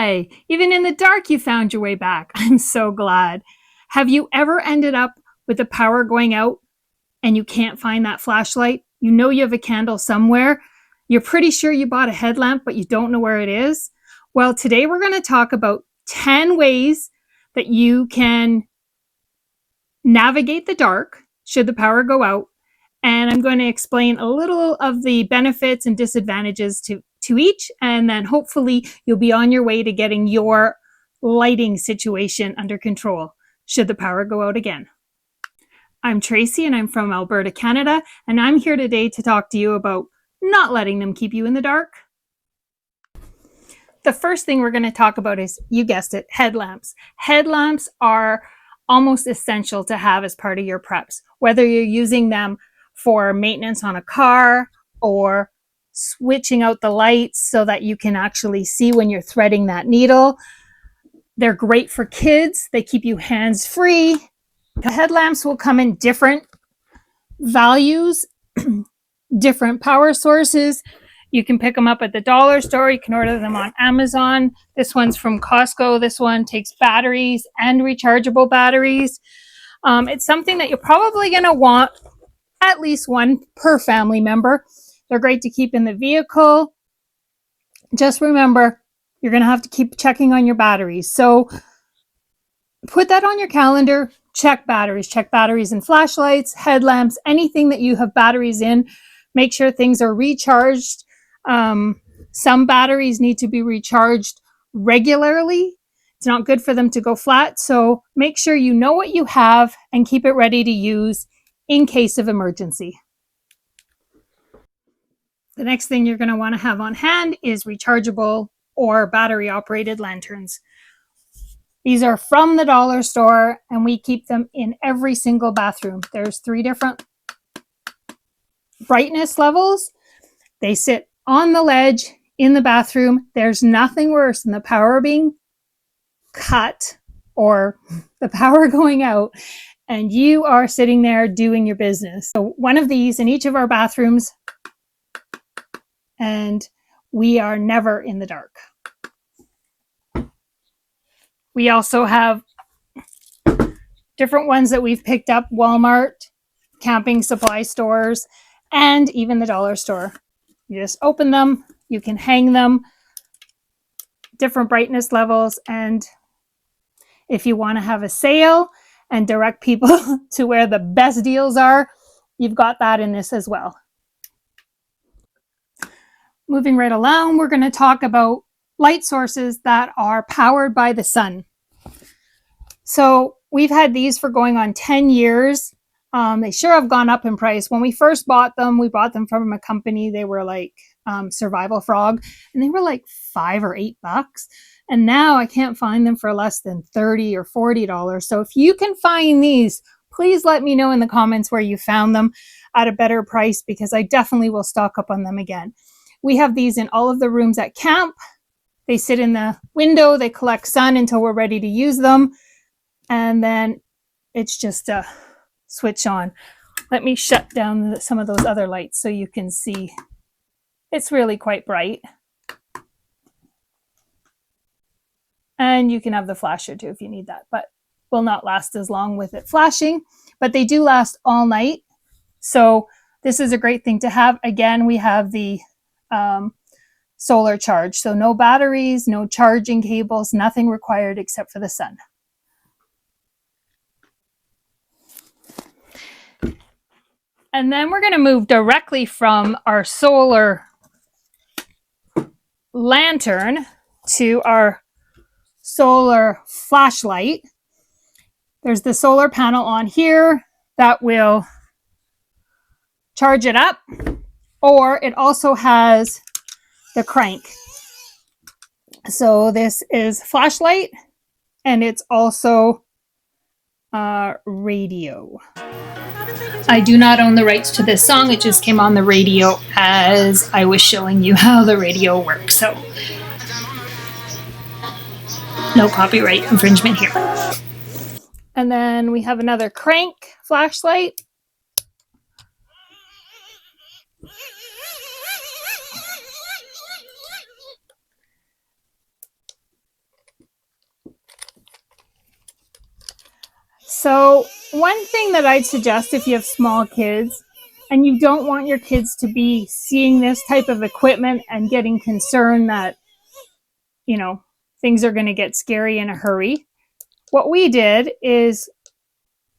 Hi! Even in the dark, you found your way back. I'm so glad. Have you ever ended up with the power going out and you can't find that flashlight? You know you have a candle somewhere. You're pretty sure you bought a headlamp, but you don't know where it is. Well, today we're going to talk about 10 ways that you can navigate the dark should the power go out. And I'm going to explain a little of the benefits and disadvantages to each. And then hopefully you'll be on your way to getting your lighting situation under control should the power go out again. I'm Tracy and I'm from Alberta, Canada. And I'm here today to talk to you about not letting them keep you in the dark. The first thing we're going to talk about is, you guessed it, headlamps. Headlamps are almost essential to have as part of your preps, whether you're using them for maintenance on a car or switching out the lights so that you can actually see when you're threading that needle. They're great for kids. They keep you hands-free. The headlamps will come in different values, different power sources. You can pick them up at the dollar store. You can order them on Amazon. This one's from Costco. This one takes batteries and rechargeable batteries. It's something that you're probably going to want at least one per family member. They're great to keep in the vehicle. Just remember, you're going to have to keep checking on your batteries. So put that on your calendar. Check batteries in flashlights, headlamps, anything that you have batteries in. Make sure things are recharged. Some batteries need to be recharged regularly. It's not good for them to go flat. So make sure you know what you have and keep it ready to use in case of emergency. The next thing you're going to want to have on hand is rechargeable or battery operated lanterns. These are from the dollar store and we keep them in every single bathroom. There's 3 different brightness levels. They sit on the ledge in the bathroom. There's nothing worse than the power being cut or the power going out and you are sitting there doing your business. So one of these in each of our bathrooms and we are never in the dark. We also have different ones that we've picked up, Walmart, camping supply stores, and even the dollar store. You just open them, you can hang them, different brightness levels, and if you want to have a sale and direct people to where the best deals are, you've got that in this as well. Moving right along, we're going to talk about light sources that are powered by the sun. So we've had these for going on 10 years. They sure have gone up in price. When we first bought them, we bought them from a company. They were like Survival Frog, and they were like $5 or $8. And now I can't find them for less than $30 or $40. So if you can find these, please let me know in the comments where you found them at a better price, because I definitely will stock up on them again. We have these in all of the rooms at camp. They sit in the window. They collect sun until we're ready to use them. And then it's just a switch on. Let me shut down some of those other lights so you can see. It's really quite bright. And you can have the flasher too if you need that, but will not last as long with it flashing. But they do last all night. So this is a great thing to have. Again, we have the solar charge. So no batteries, no charging cables, nothing required except for the sun. And then we're going to move directly from our solar lantern to our solar flashlight. There's the solar panel on here that will charge it up, or it also has the crank. So this is flashlight and it's also radio. I do not own the rights to this song. It just came on the radio as I was showing you how the radio works. So no copyright infringement here. And then we have another crank flashlight. So one thing that I'd suggest if you have small kids and you don't want your kids to be seeing this type of equipment and getting concerned that, you know, things are going to get scary in a hurry, what we did is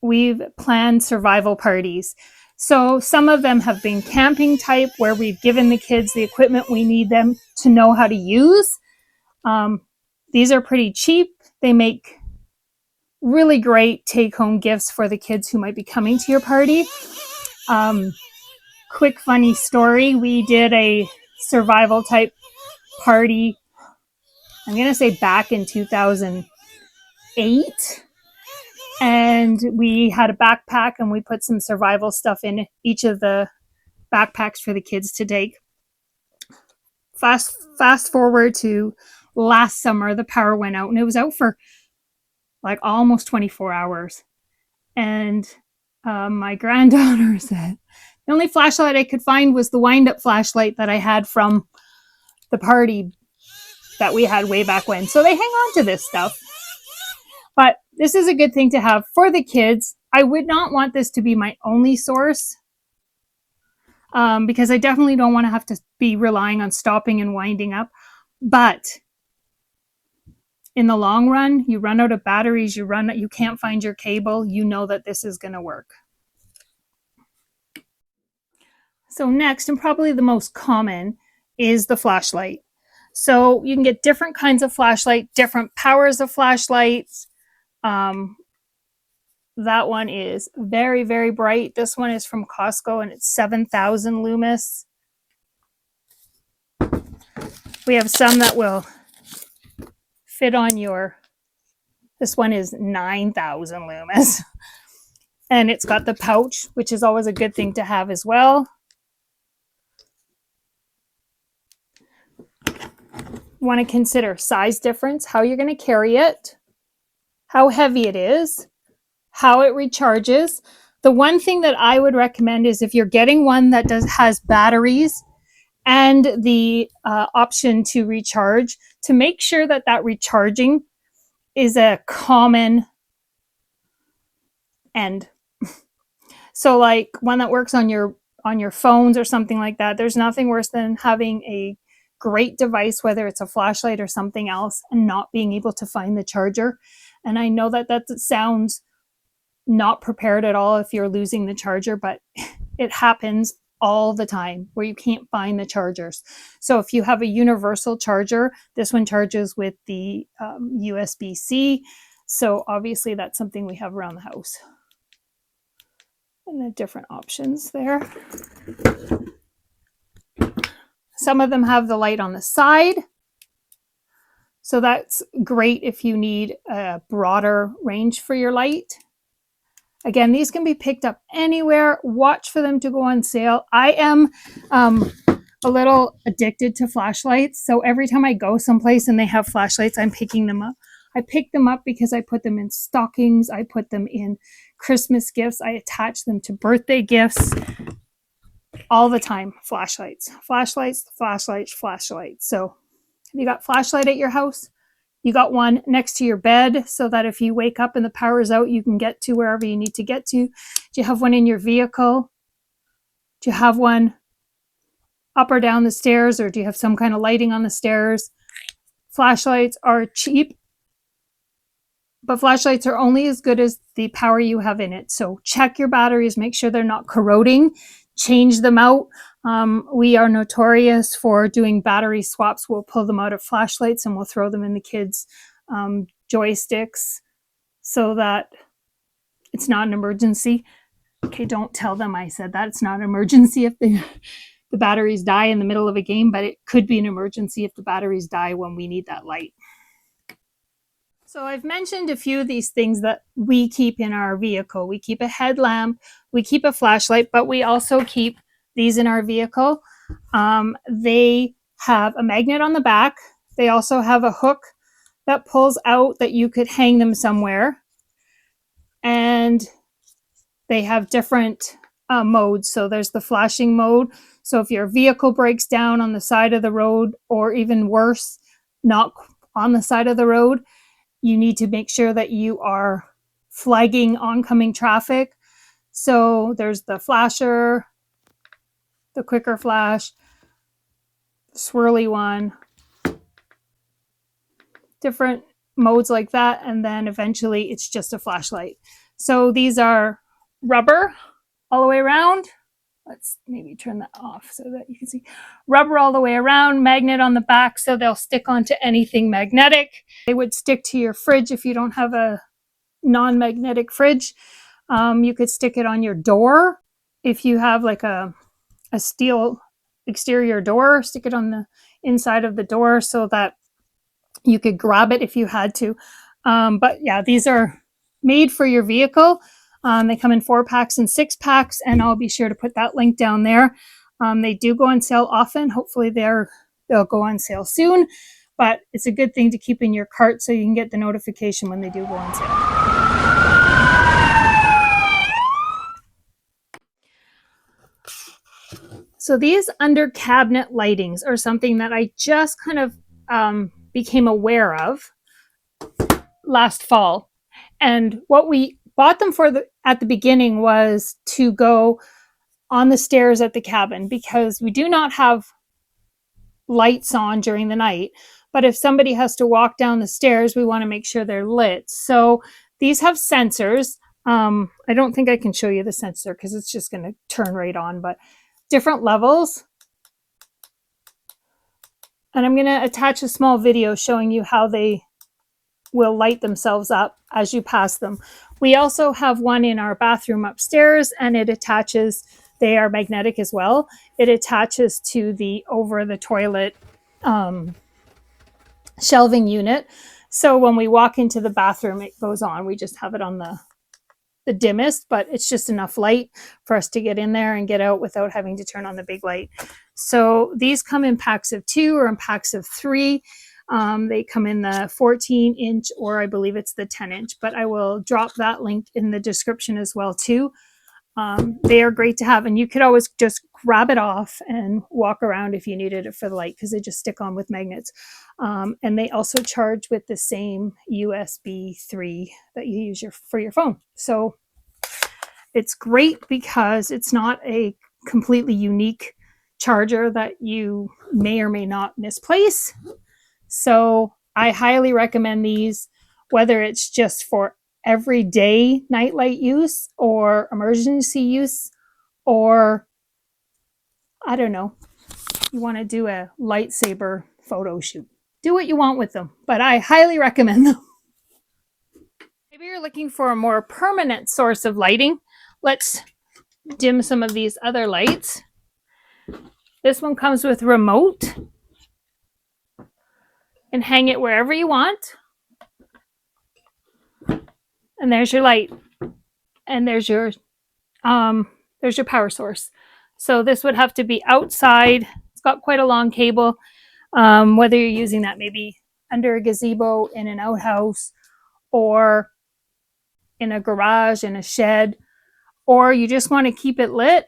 we've planned survival parties. So some of them have been camping type where we've given the kids the equipment we need them to know how to use. These are pretty cheap. They make really great take-home gifts for the kids who might be coming to your party. Quick funny story, we did a survival type party, I'm going to say back in 2008. And we had a backpack and we put some survival stuff in each of the backpacks for the kids to take. Fast forward to last summer, the power went out and it was out for like almost 24 hours. And my granddaughter said, the only flashlight I could find was the wind-up flashlight that I had from the party that we had way back when. So they hang on to this stuff. But this is a good thing to have for the kids. I would not want this to be my only source because I definitely don't want to have to be relying on stopping and winding up. But in the long run, you run out of batteries, you can't find your cable, you know that this is going to work. So next, and probably the most common, is the flashlight. So you can get different kinds of flashlight, different powers of flashlights. That one is very, very bright. This one is from Costco and it's 7,000 lumens. We have some that will fit on this one is 9,000 lumens. And it's got the pouch, which is always a good thing to have as well. Want to consider size difference, how you're going to carry it, how heavy it is, how it recharges. The one thing that I would recommend is if you're getting one that has batteries and the option to recharge, to make sure that recharging is a common end. So like one that works on your phones or something like that. There's nothing worse than having a great device, whether it's a flashlight or something else, and not being able to find the charger. And I know that sounds not prepared at all if you're losing the charger, but it happens all the time where you can't find the chargers. So if you have a universal charger, this one charges with the USB-C. So obviously that's something we have around the house. And the different options there. Some of them have the light on the side. So that's great if you need a broader range for your light. Again, these can be picked up anywhere. Watch for them to go on sale. I am a little addicted to flashlights. So every time I go someplace and they have flashlights, I'm picking them up. I pick them up because I put them in stockings. I put them in Christmas gifts. I attach them to birthday gifts. All the time, flashlights. So have you got flashlight at your house? You got one next to your bed so that if you wake up and the power's out, you can get to wherever you need to get to. Do you have one in your vehicle? Do you have one up or down the stairs, or do you have some kind of lighting on the stairs? Flashlights are cheap, but flashlights are only as good as the power you have in it. So check your batteries, make sure they're not corroding, change them out. We are notorious for doing battery swaps. We'll pull them out of flashlights and we'll throw them in the kids' joysticks so that it's not an emergency. Okay, don't tell them I said that. It's not an emergency if the batteries die in the middle of a game, but it could be an emergency if the batteries die when we need that light. So I've mentioned a few of these things that we keep in our vehicle. We keep a headlamp, we keep a flashlight, but we also keep these in our vehicle. They have a magnet on the back. They also have a hook that pulls out that you could hang them somewhere. And they have different modes. So there's the flashing mode. So if your vehicle breaks down on the side of the road, or even worse, not on the side of the road, you need to make sure that you are flagging oncoming traffic. So there's the flasher, the quicker flash, swirly one, different modes like that, and then eventually it's just a flashlight. So these are rubber all the way around. Let's maybe turn that off so that you can see. Rubber all the way around, magnet on the back, so they'll stick onto anything magnetic. They would stick to your fridge if you don't have a non-magnetic fridge. You could stick it on your door. If you have like a steel exterior door, stick it on the inside of the door so that you could grab it if you had to. But yeah, these are made for your vehicle. They come in 4-packs and 6-packs, and I'll be sure to put that link down there. They do go on sale often. Hopefully they'll go on sale soon, but it's a good thing to keep in your cart so you can get the notification when they do go on sale. So these under cabinet lightings are something that I just kind of became aware of last fall. And what we bought them for at the beginning was to go on the stairs at the cabin, because we do not have lights on during the night. But if somebody has to walk down the stairs, we want to make sure they're lit. So these have sensors. I don't think I can show you the sensor because it's just going to turn right on, but different levels. And I'm going to attach a small video showing you how they will light themselves up as you pass them. We also have one in our bathroom upstairs, and it attaches, they are magnetic as well. It attaches to the over the toilet shelving unit. So when we walk into the bathroom, it goes on. We just have it on the dimmest, but it's just enough light for us to get in there and get out without having to turn on the big light. So these come in packs of 2 or in packs of 3. They come in the 14-inch, or I believe it's the 10-inch, but I will drop that link in the description as well too. They are great to have, and you could always just grab it off and walk around if you needed it for the light, because they just stick on with magnets. And they also charge with the same USB 3 that you use for your phone. So it's great because it's not a completely unique charger that you may or may not misplace. So I highly recommend these, whether it's just for everyday nightlight use or emergency use, or I don't know, you want to do a lightsaber photo shoot. Do what you want with them, but I highly recommend them. Maybe you're looking for a more permanent source of lighting. Let's dim some of these other lights. This one comes with remote, and hang it wherever you want. And there's your light, and there's your power source. So this would have to be outside. It's got quite a long cable. Whether you're using that maybe under a gazebo, in an outhouse, or in a garage, in a shed, or you just want to keep it lit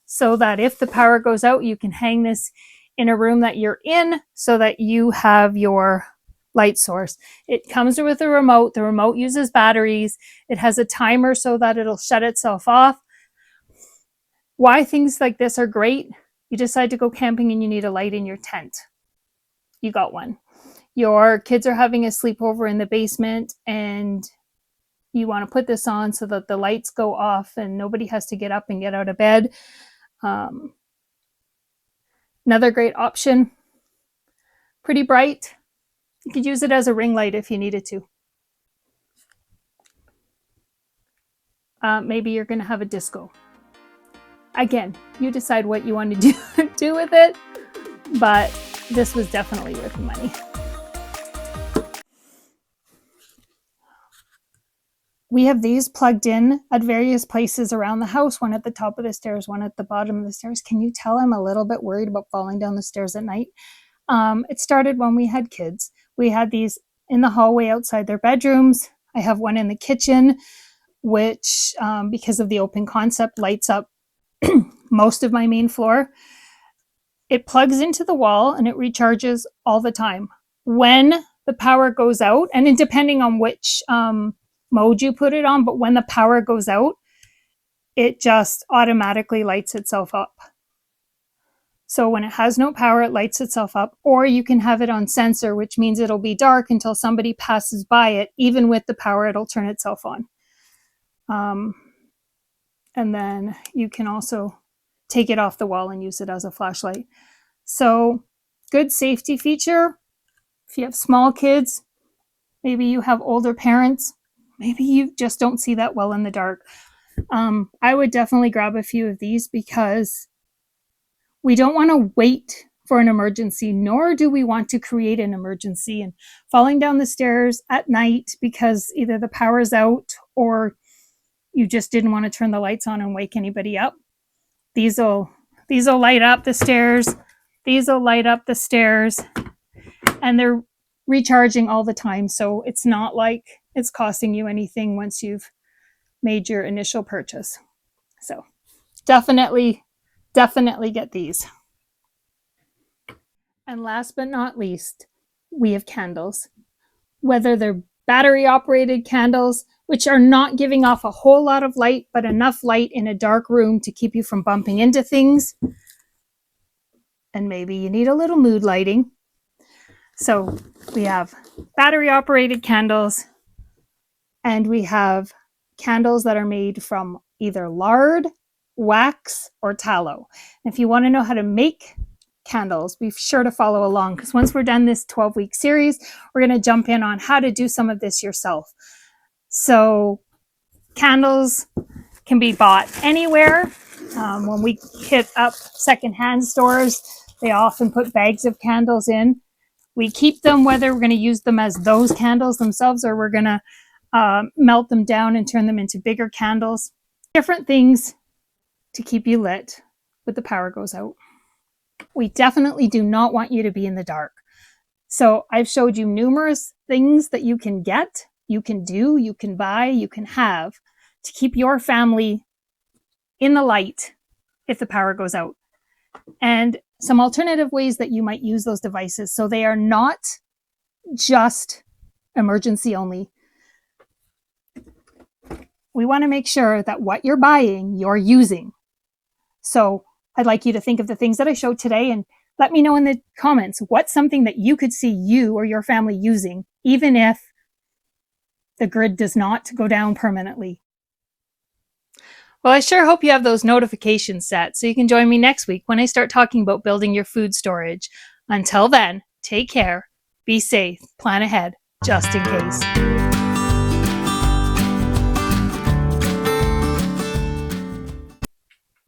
so that if the power goes out, you can hang this in a room that you're in so that you have your light source. It comes with a remote. The remote uses batteries. It has a timer so that it'll shut itself off. Why things like this are great: you decide to go camping and you need a light in your tent. You got one. Your kids are having a sleepover in the basement and you want to put this on so that the lights go off and nobody has to get up and get out of bed. Another great option, pretty bright. You could use it as a ring light if you needed to. Maybe you're going to have a disco. Again, you decide what you want to do with it, but this was definitely worth the money. We have these plugged in at various places around the house, one at the top of the stairs, one at the bottom of the stairs. Can you tell I'm a little bit worried about falling down the stairs at night? It started when we had kids. We had these in the hallway outside their bedrooms. I have one in the kitchen, which, because of the open concept, lights up most of my main floor. It plugs into the wall and it recharges all the time. When the power goes out, and depending on which mode you put it on, but when the power goes out, it just automatically lights itself up. So when it has no power, it lights itself up, or you can have it on sensor, which means it'll be dark until somebody passes by it. Even with the power, it'll turn itself on. And then you can also take it off the wall and use it as a flashlight. So good safety feature. If you have small kids, maybe you have older parents, maybe you just don't see that well in the dark. I would definitely grab a few of these because we don't want to wait for an emergency, nor do we want to create an emergency and falling down the stairs at night because either the power's out or you just didn't want to turn the lights on and wake anybody up. These will light up the stairs. These will light up the stairs, and they're recharging all the time. So it's not like it's costing you anything once you've made your initial purchase. So definitely get these. And last but not least, we have candles. Whether they're battery operated candles, which are not giving off a whole lot of light, but enough light in a dark room to keep you from bumping into things. And maybe you need a little mood lighting. So we have battery operated candles, and we have candles that are made from either lard, wax, or tallow. And if you want to know how to make candles, be sure to follow along, because once we're done this 12-week series, we're going to jump in on how to do some of this yourself. So candles can be bought anywhere. When we hit up secondhand stores, they often put bags of candles in. We keep them whether we're going to use them as those candles themselves or we're going to melt them down and turn them into bigger candles. Different things to keep you lit when the power goes out. We definitely do not want you to be in the dark. So I've showed you numerous things that you can get, you can do, you can buy, you can have to keep your family in the light if the power goes out. And some alternative ways that you might use those devices so they are not just emergency only. We want to make sure that what you're buying, you're using. So I'd like you to think of the things that I showed today and let me know in the comments what's something that you could see you or your family using, even if the grid does not go down permanently. Well, I sure hope you have those notifications set so you can join me next week when I start talking about building your food storage. Until then, take care, be safe, plan ahead, just in case.